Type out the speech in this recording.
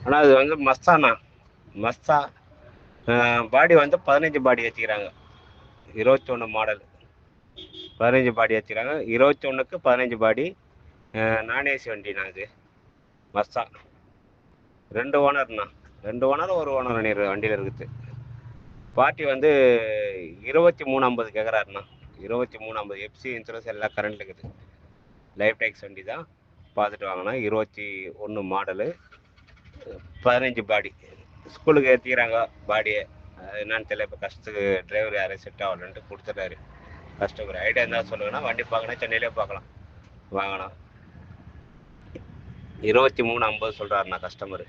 ஆனால் அது வந்து மஸ்தாண்ணா. மஸ்தா. பாடி வந்து 15 பாடி ஏற்றிக்கிறாங்க. 21 மாடல் 15 பாடி ஏற்றிக்கிறாங்க. 21க்கு 15 பாடி. நான் ஏசி வண்டிண்ணா இது. மஸ்தா. 2 ஓனர்ண்ணா. 2 ஓனர், ஒரு ஓனர் வண்டியில் இருக்குது. பார்ட்டி வந்து 2350 கேட்குறாருண்ணா. 2350 எஃப்சி இன்சூரன்ஸ் எல்லாம் கரண்ட் இருக்குது. லைஃப் டேக்ஸ் வண்டி தான். பார்த்துட்டு வாங்கினா 21 மாடலு, 15 பாடி. ஸ்கூலுக்கு ஏற்றிக்கிறாங்க பாடியை. அது என்னன்னு தெரியல. இப்போ கஷ்டத்துக்கு டிரைவர் யாரையும் செட் ஆகலன்ட்டு கொடுத்துட்டாரு. கஸ்டமர் ஐடியா இருந்தால் சொல்லுங்கன்னா வண்டி பார்க்கணும், சென்னையிலே பார்க்கலாம். வாங்கலாம். 2350 சொல்கிறாருண்ணா கஸ்டமரு.